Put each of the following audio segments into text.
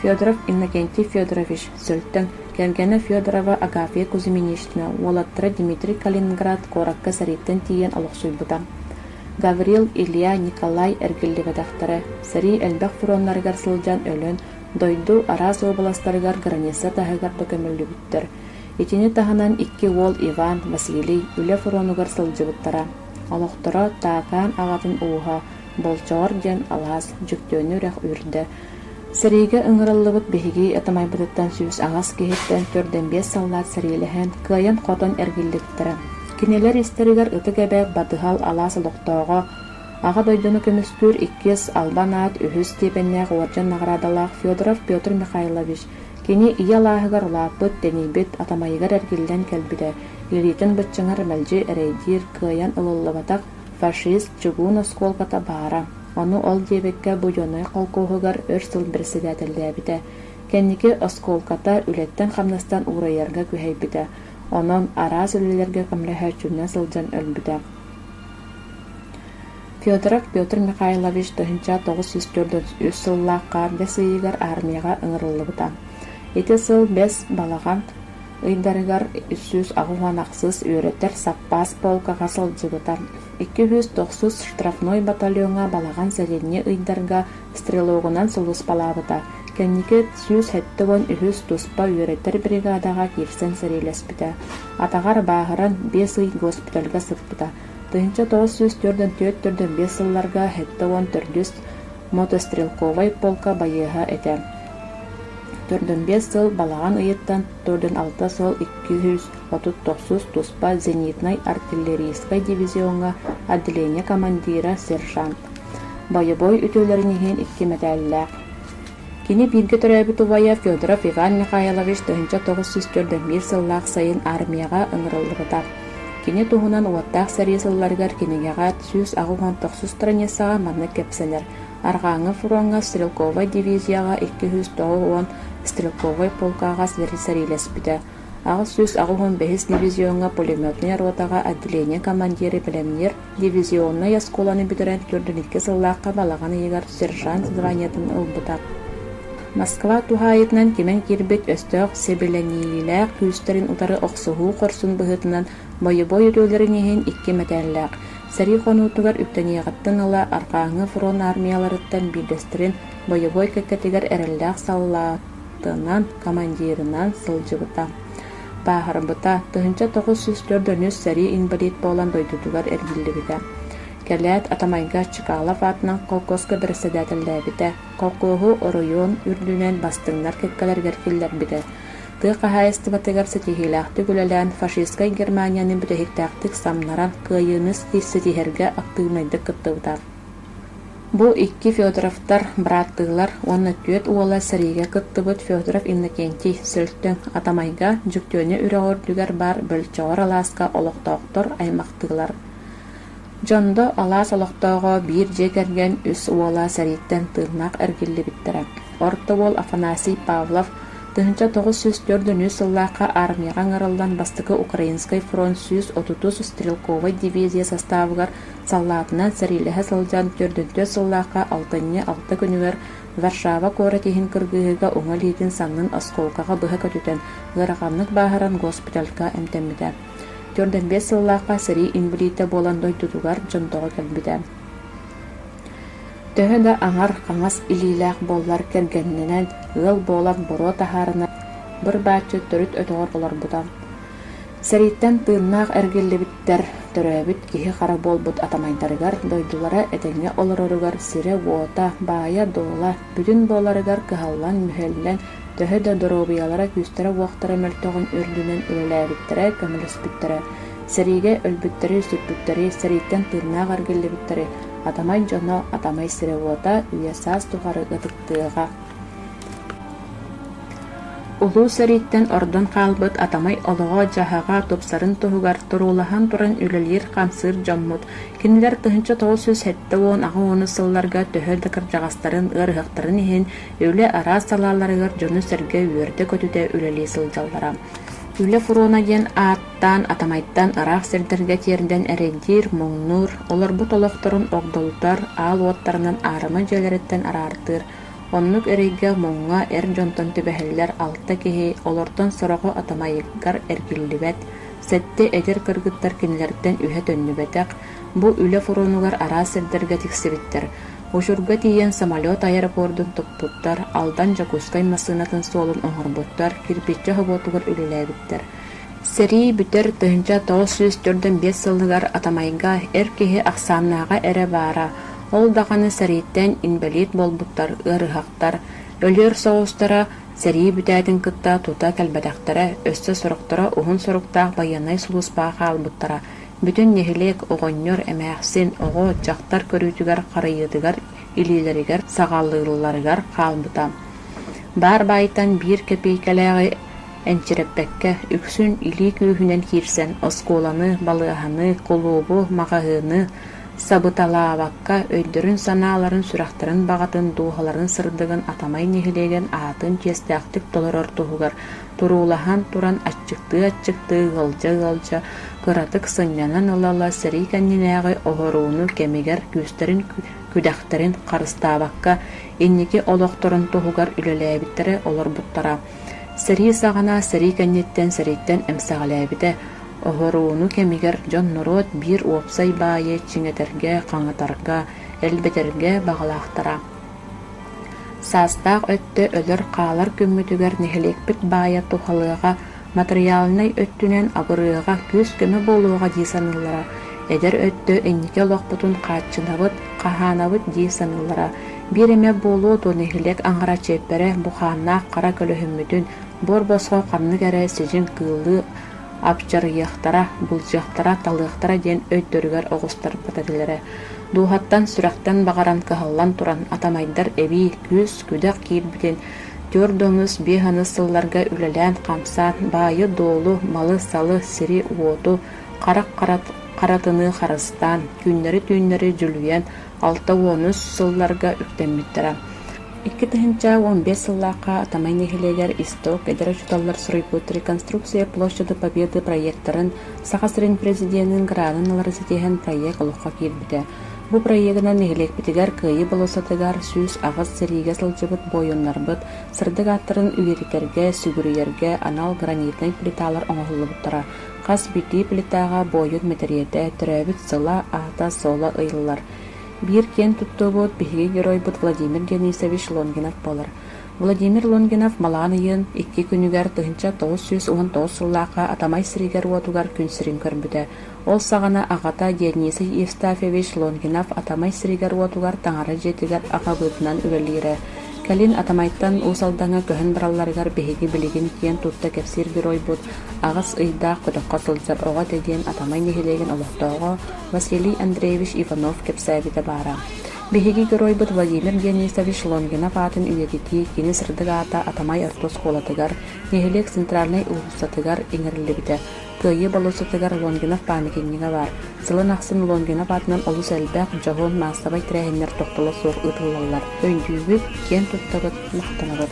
Федоров Иннокентий Федорович Сөлтөн, Кергена Федорова Агафья Кузьминична, Уолаттара Дмитрий Калининград Коракка Сариттен тиен олохсуйбута. Гаврил Илья Николай эргиллибетахтара, Сари элбэх фуроннарыгар сылжан өлөн, дойду Арас областарыгар граница тахыгар төкөмөллүбүттөр. Итини таханан икки уол Иван Василий үле фуронугар сылжыбыттара. Олохтора таакаан агатын уха, болчоор ден алаас жүктөөнүрэх үрдө. Сариге ыңыраллыбыт беһиги атамайбытыттан сүүс аңас киһиттен төрдөн 5 саллаат сарилэһэн кыайан хотон эргиллиттара. Кинелер истеригер ытыгебек батыхал алаас олохтоого ага дойдону көмүскүр 2 албанаат үһүс тиепеннээх уордьан наградалаах Федоров Петр Михайлович кини иялааһыгар улааппыт денийбит атамайыгар эргиллэн кэлбитэ илиитин быччыҥар мэлдьи эрэйдиир кыайан ылыллыбатах фашист чугуун осколката баара. Ону ол диэбекке буйоной колкууһугар өр сыл председателлээбитэ. Кэнники осколката үлэттен хамнастан уурайарга күһэйбитэ. Онон араас үлэлерге көмлэһэ чүннэ сылдьан өлбүтэ. Федоров Петр Михайлович тыһынча 943 сыллаакка бесыйыгар армияга ыҥырыллыбыта. Ити сыл 5 балаган ыйдарыгар 300 агуанаксыз үөрэтер саппаас полкага сылдьыбыта. 290 штрафной батальонга балаган сәренне ыйдарга стрелогунан сулус палабыта. Кеннике сүүс хэттэгон үһүс туспа үөрэтер бригадага кирсен сэрилэспитэ. Атагар бааһыран 5 ый госпитальга сыппыта. Тыһынча 904-5 сылларга хэттэгон төрдүс мотострелковой полка байыһа этэ. 4-5 сыл балаган ыйыттан 4-6 сыл 239 туспа зенитной артиллерийской дивизионга отделение командира сержант. Боевой үтөлөрүнүһин 2 медаллаах. Кини бирге төрөбүт убая Федоров Иван Михайлович 1941 сыллаах сайын армияга ыҥырыллыбыта. Кини туһунан уаттаах сарии сылларыгар кинигега сүүс агуган 9 страницага манна кепсенер. Аргааңы фуронга стрелковой дивизияга 290 стрелковой полкага сарилеспите. Ага сүүс агуган 5 дивизионга пулеметный ротага отделение командиры пленер дивизионна ясколаны битерен 4-2 сыллаакка балаган ыйыгар сержант званиятын ылбыта. Москва тухайытынан кимен кирбит өстөк себелениилээх күүстөрүн утары оксуһуу корсун быһытынан боебой өтөлөрүнүһин 2 медаллаах. Сари хонуутугар үптөниягаттан ыла аркааҥы фронт армияларыттан билдестерин боебой кеккетигер эрэллээх саллаатынан командирынан сылдьыбыта. Бааһырбыта тыһынча 904 сари инвалид болан дойдутугар эргиллибите. Келет Атамайга Чкалов атынан колкоска председателлээбите. Колкоһу район үрдүнен бастыңнар кеккелергер киллербите. Тыга хайыстыбатыгар сетихилаахты күлэлэн фашистскай Германиянын бүтэхиктээхтик самнаран кыйыныс сетихерге актыйнайдык кыттыбыта. Бу 2 Федоровтар браттыылар онна түөт уола сариге кыттыбыт Федоров Иннокентий Сөлтөн Атамайга жүктөөнү үрөҕөрдүгэр бар бөлчөөр алааска олохтооктор аймактыылар. Жондо алаас олохтоого бир жегерген үс уола сариттен тыылнаак эргиллибиттере. Ортовол Афанасий Павлов тыһынча 904 сыллаакка армияга ыңырылдан бастыкы Украинской фронт 130 стрелковой дивизия составыгар саллаатынан сарилэһэ сылдьан 4 сыллаакка 6 күнүгэр Варшава коратиһин кыргыыга уҥа лиитин саңнын осколкага быһа көтүтэн ыараханнык бааһыран госпитальга эмтэммитэ. 4-5 сыллаакка сари инвалидте болан дойдутугар дьонтоҕо кэлбитэ. Төһө да аңар каңас илиилээх боллар кэргэннэнэн ыал буолан боро таһаарына бір бааччы төрүт өтөҕөр олорбута. Сариттен тыыннаах эргиллибиттер төрөөбүт киһи хара болбут атамайдарыгар дойдулара этэҥҥэ олороругар сире уота баая доола бүтүн буоларыгар кыһаллан мүһэллэн төһө да доробуялара күстэрэ уохтара мөлтөҕүн үрдүнэн үлэлээбиттерэ көмөлөспүттерэ сариге өлбүттери сүппүттери сариттен тыыннаах эргиллибиттери атамай жоно атамай сире уота үйэсаас тухары ытыктыыга. Улуу сариттен ордон хаалбыт атамай олоҕо жаһаға тупсарын туһугар турулаһан туран үлэлиир хамсыыр дьоммут. Кинилэр тыһынча 970 агуону сылларга төһө да кырдьаҕастарын ыарыһыктарын иһин үлэ араас салааларыгар дьону сэргэ үөрдэ көтүтэ үлэлии сылдьаллара. Үлэ фуруона диэн ааттаан атамайттан араах сэрдэргэ тиэрдэн эрэйдиир моҥнуур олорбут олохторун огдолутар аал уоттарынан аарама дьиэлэриттэн араартыыр Оннук эрейгэ моңҥа эр дьонтон түбэһэллэр алта киһи олортон сороҕо атамайыгар эргиллибэт, сэтти эдэр кыргыттар кинилэрдэн үһэ төннүбэтэк, бу үлэ фурунугар араа сирдэргэ тиксибиттэр. Ушурга тиийэн самолет аэропордун туппуттар, алдан жакускай массыынатын суолун оҥорбуттар, кирпиччэ хоботугар үлэлээбиттэр. Сэрии бүтэр тыһынча 904 сыллыгар атамайга эр киһи ахсааннаага эре баара. Ол даганы сэрииттэн инвалид болбуттар, ырыһактар, өлүөр соҕустара, сэрии бүтээдин кытта тута кэлбэтэхтара, өссө соруктара уһун соруктаах байанай сулуспаа хаалбыттара. Бүтүн нэһилиэк оҕонньор эмээхсин оҕо дьахтар көрүүтүгэр харайыытыгар, илиилэригэр, саҕаллыылларыгар хаалбыта. Баар баайтан биир кэпийкэлээҕи энчиреппекке үксүн илии күүһүнэн киирсэн оскуоланы, балыаһаны, кулуубу, маҕаһыыны, сабыталаабакка өйдөрүн санааларын сүрэхтэрин баҕатын дууһаларын сырдыгын атамай нэһилиэгэн аатын чиэстээхтик толорор туһугар туруулаһан туран аччыктыы гылжа кыратык сыннянан ылала сэрии кэннинээҕи оһорууну кэмигэр күүстэрин күдэхтэрин харыстаабакка инники олохторун туһугар үлэлээбиттере олорбуттара. Сэрии саҕана сэрии кэнниттэн сэрииттэн эмсэҕэлээбитэ. Оһорууну кэмигэр дьон норуот биир уопсай баайы чиҥэтэргэ, хаҥатарга, элбэтэргэ баҕалаахтара. Саастаах өттө өлөр хаалар күммүтүгэр нэһилиэкпит баайа тухалыаҕа материалнай өттүнэн абырыаҕа күс көмө болуоҕа дии саныыллара. Эдэр өттө инники олохпутун хааччынабыт, хаһаанабыт дии саныыллара. Биир эмэ буолуо ту нэһилиэк аҥара чэппэрэ бухааннаах хара көлөһүммүтүн бор босхо ханнык эрэ сижин кыылыы апчарыйахтара, булжахтара, талыахтара диэн өйдөрүгөр оҕустарбата дуухаттан сүрэхтэн бағаран кыһаллан туран атамайдар эбии күс күдэх киирбитин тёрдоңус биэханы сылларга үлэлээн хамсаан баайы доолу малы салы сири уоту харак харатыны харыстаан күннери жүлүйэн алта уонус сылларга үктэммиттара. 2015 сыллааққа атамай нэһилиэгэр исток эдэрэ чуталлар суруйбут реконструкция площади Победы проекттарын саҕасырын президентин граадын алары ситиэһэн проект олохха киирбитэ. Бу проектына нэһилиэкпитигэр кыайы болосатыгар сүүс аҕыс сэриигэ сылдьыбыт бойуннарбыт, сырдыгааттарын үөритергэ, сүгүрүйэргэ анал гранитный плиталар оҥоһуллубуттара. Хас бити плитаға бойун метериэтэ төрөбүт сыла аата сола ыйыллар. Биир кен туттуубут биһиги геройбут Владимир Денисович Лонгинов болар. Владимир Лонгинов малаан ыйын 2 күнүгэр тыһынча 919 сыллааққа атамай сиригер уотугар күнсирин көрбүтэ. Ол саҕана аҕата Денисов Евстафьевич Лонгинов атамай сиригер уотугар таҥара жетигер аҕабыытынан үөлиирэ. Кэлин атамайттан уусалдаҥа көһөн баралларыгар биһиги билигин киэн тутта кэпсиир геройбут аҕас ыйдаах көтөкко сылдьар оҕо тэдиэн атамай нэһилиэгин олохтоого Василий Андреевич Иванов кэпсээбитэ баара. Биһиги геройбут Владимир Денисович Лонгинов аатын үөгити кини сырдыгаата атамай артус холатыгар нэһилиэг центральный улустатыгар иҥэриллибитэ. Кыайы болусатыгар Лонгинов памятнига бар. Сылын ахсын Лонгинов атынан олус элбээх жоһуун маастабай тирээһиннэр тохтоло суох ытыллаллар. Өйдүүбүт кен туттабыт махтанабыт.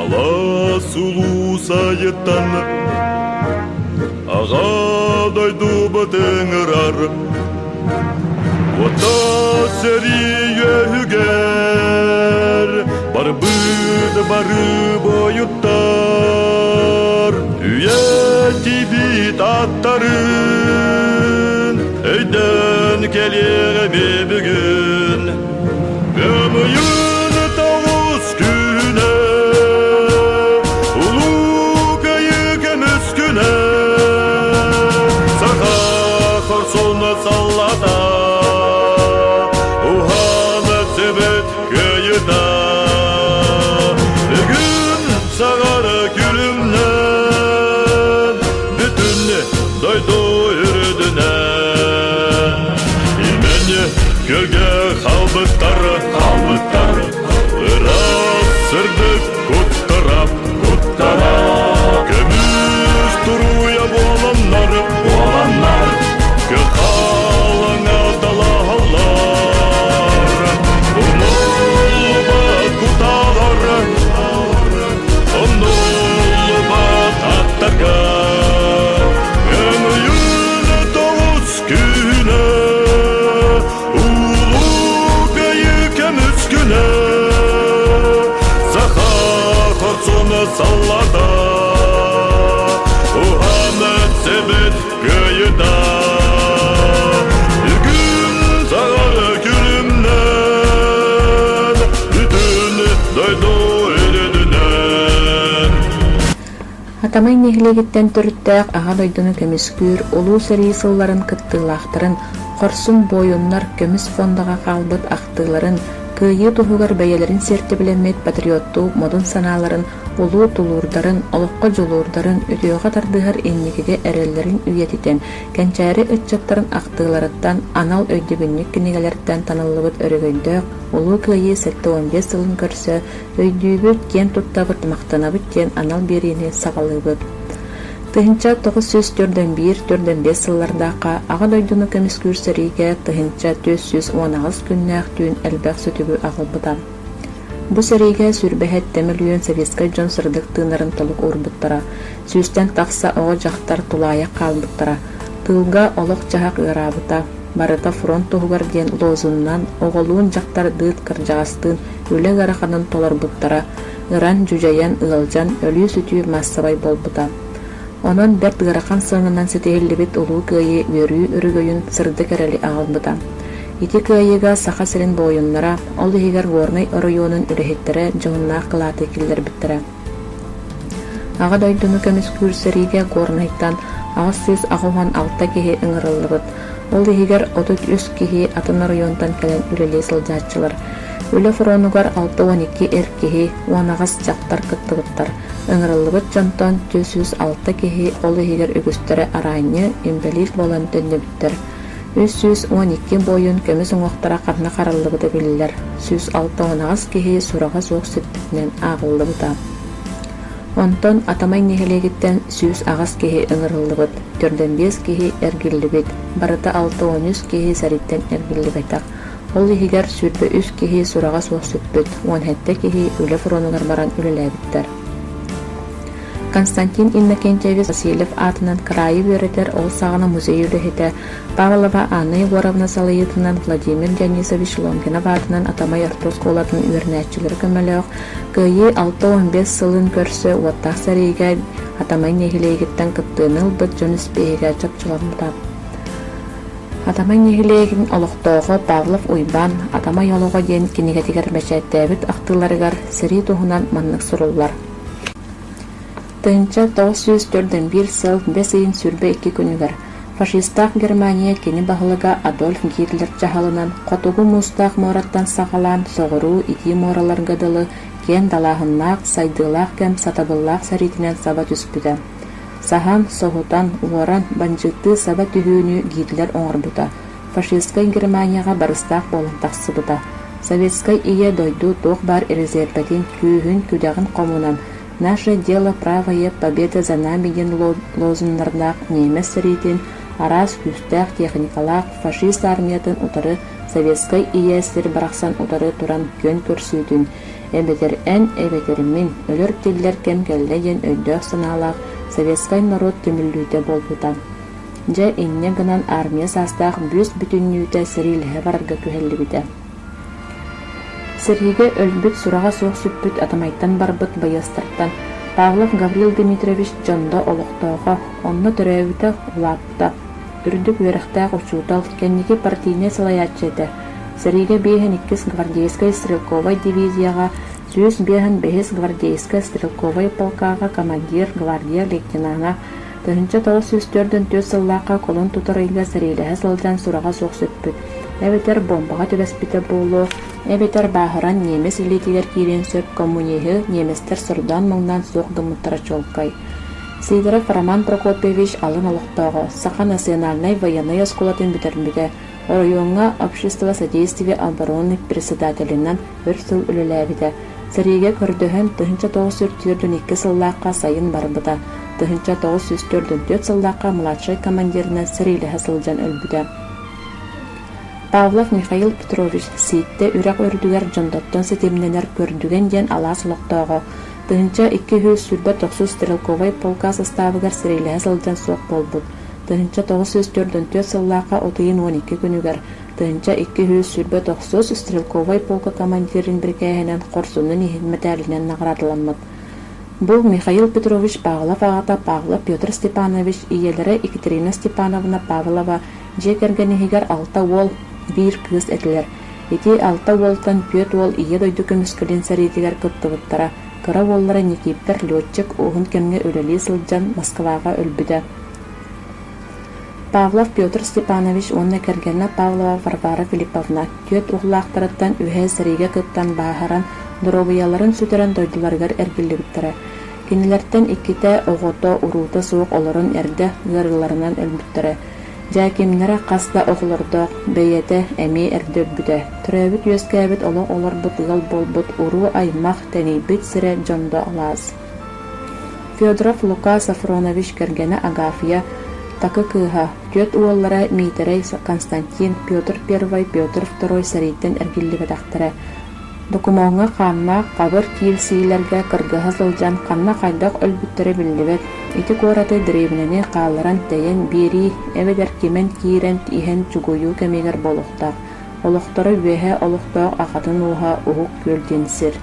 Ала сулуу сайыттан ағадай дубытыңырар Ота серие үгер Арбыд бары бойуттар, үйәти бит аттарын, өйден келеге бебігін, өмүйін тауыз күне, ұлу көйігі мүскүне, сақа қорсуны саллата, уханы себет көйіда. Сағары күлімнен, бүтін дойду үрдінен. Илмені көлге қалбыттары, ырас сырдық құттырап, көміз тұруя боланлар, көл қалыңа далағалар, ұмылба құтағары, Оннулуба таттарға өмүйін тоғыз күні, ұлу көйікі мүскүні, сақа қорсуны саллада, ұхамет себет көйіда, үгін сағары күлімнен, бүтін дойду Атамай нехилегиттен төрүттәк аға дойдуну көміскүр, олуу сәрии сылларын кыттылақтарын, қорсун бойоннар көміс фондага қалбыт ақтыларын, кыйы тухугар бәйелерин серті білемет патриотту модун саналарын, олуу тулуурдарын, олыққа жолуурдарын, өтөға тардыгар эннигеге әреллерин үйетитен, кәнчәрі үтчаттарын ақтыларыттан, анал өйдебіннік кінегелерден танылыбыт өрігөйдөк, олуу кыйы 7-15 сылын көрсө, өйдүүбүт кен туттабыт мақтанабыт кен анал берини сағалыбыт. Тыһынча 941-4-5 сыллардаqa аға дойдуну көміскүр сәриге тыһынча 419 күннәк түйін әлбәқ сөтүгү ағылбыта. Бу сәриге сүрбәһәт тәмілүйен Советскай Джон сырдык тыынарын толук урбуттара, сүүстен тақса оға жақтар тулая қалбыттара, тылга олық жағақ ырабыта, барыта фронт туғығар ден лозуннан оғылуын жақтар дыт кыржағастын өлі ғарақанын толарбыттара, ыран жүжаян ылжан өлі сүтүү массабай болбыта. Онон бәрт ғарақан сыңынан сетейлебет улуу кыйы өрүү өрігөйін сырды кәрәли ағылбыта. Ити кыйыга сақа сирин бойыннара, ол егер горнай оройонын үрехеттері жоғынна қылаты келдер біттірі. Аға дойдуну көміскүр сәриге горнайттан ағыз сөз ағуған алта кеге ыңырылыбыт. Ол егер 33 кеге атын оройонтан кәлен үрелі сылжатчылар. Үлі фронугар 6-12 эркеге уанағыз жақтар кыттыбыттар. Ыңырылыбыт жонтон 406 кеге ол егер үгістері арайны имбелил болан төннебіттер. 312 бойын көміз оңақтара қарна қарылыбыды білілер. 106 кеге сұраға соқ сүттінен ағылыбыда. Онтон атамай нехелегіттен 100 ағыз кеге ыңырылыбыд, 4-5 кеге әргілібет, барыта 6-13 кеге сәриттен әргілібетақ. Ол егер сүрбі 3 кеге сұраға соқ сүтбіт, 17 кеге өлі фронугар баран өліләбіттер. Константин Иннокентьевич Васильев атынан крайы беретер ол сағына музей үліхеті, Павлова Анна Егоровна салайытынан Владимир Денисович Ломкина батынан атамай артос қолатын үйернәтчілер көміліғ, күйі 6-15 сылын көрсі уаттақ сәрейге атамай нехилегіттен кыттыныл бұд жөніс бейге чапчылармытап. Атамай нехилегін олықтоғы Павлов Уйбан, атамай олуға ден кенегетігер мәшәттәбіт ақтыларығар сәрей тұғынан маннық сұрулар. Тыынча 941 сыл 5 айын сүрбе 2 күнігер. Фашистақ Германия кені бағылыға Адольф Гитлер жағалынан қотуғы мұстақ мораттан сағалан соғыру ити моралар ғадылы кен далағыннақ, сайдылақ кәм сатабыллақ сәритінен саба түспіді. Сахан, соғутан, уоран, банжықты саба түхүйіні Гитлер оңырбыта. Фашистскай Германияға барыстақ болын тақсыбыта. Советскай ие дойду тоқ бар резерватин күйін күдәғін қомунан «Наше дело правая победа за нами» ген лозуннарнақ немес сәритін арас күстәқ техникалақ фашист армиятын утары Советскай иесір барақсан утары туран көн көрсүйтін. Эбетер ән эбетермен өлөр теллер кем келлеген өйдөк саналақ Советскай народ түміллүйте болбутан. Жа инне гынан армия састақ бүс бүтіннүйте сірилігі барырға күхелі біті. Сергейге өлбүт сурага суох сүппүт атамайттан барбыт байыстырттан Павлов Гаврил Дмитриевич жондо олохтоого онно төрөбүтэ улаапта үрдүк верехтаах учуутал кенники партийне салаяччете Сергейге биэхэн иккис гвардейская стрелковой дивизияга сүүс биэхэн бэхис гвардейская стрелковой полкага командир гвардия лейтенана тыһынча 904 сыллаакка колон туторыйга сэрилэһэ сылдьан сурага суох сүппүт эбетер бомбаға түбәспите болу, эбетер баһыран немес илетигер кирен сөп коммунихы неместер сұрдан мыңнан соқ дымыттара чолкай. Сидоров Роман Прокопьевич алын олықтағы, Саха национальной военной осколатын бітермеге, Оройонға общество содействия обороны председателінен бір сыл үліләбіде. Сәрейге көрдіхін тұхынча 942 сыллаққа сайын барбыда, тұхынча 944 сыллаққа младшай командирінен сәрейлі сылжан өлбіде. Павлов Михаил Петрович сиитте үрәк өрдүгәр жондоттон сетемненер көрдүген ден алас локтоого. Тыһынча 200 сүрбә 900 стрелковой полка составыгар сиреле сылдан суак болбут. Тыһынча 904 сыллака 12 күнүгәр. Тыһынча 200 сүрбә 900 стрелковой полка командирин биркәһенән корсунун хезмәтәлинен наградыланмат. Бу Михаил Петрович Павлов агата Павлов Петр Степанович иелере Екатерина Степановна Павлова жекергенигер алта вол бир кыз этилер. Эти алта волтан пөт вол ие дойду көмүскөлен сәритигер кыттыбыттара. Кыра воллара Никиптер летчик оғын кемге өлели сылджан Москваға өлбүдө. Павлов Петр Степанович онна кергенна Павлова Варвара Филипповна төт уғлақтарыттан үхе сәриге кыттан баһаран дробыяларын сүтерен дойдуларгар эргиллибиттара. Кинилерден икките оғото урута суық оларын эрде гырыларынан өлбүттара. Жакимнера каста оғлордоқ бейете әме эрдөббүтэ. Түрәбіт өскәбіт олар бұтығыл болбут уру аймақ тәнейбіт сірі жондо алаз. Федоров Лука Сафронович кергені Агафия такы кыха. Төт уоллара Мейтерей Константин, Петр I, Петр II сәрейттен әргілігі дақтыры. Докумонға қанна қабыр киелсейлерге кыргыһы сылжан қанна қайдақ өлбүттері білдібет. Ити кораты древнені қалыран тәйен бери, эведер кемен киирен ихен чугую кемегер болуқтақ. Олықтары веhe олықтақ ақатын уға уғық көлден сір.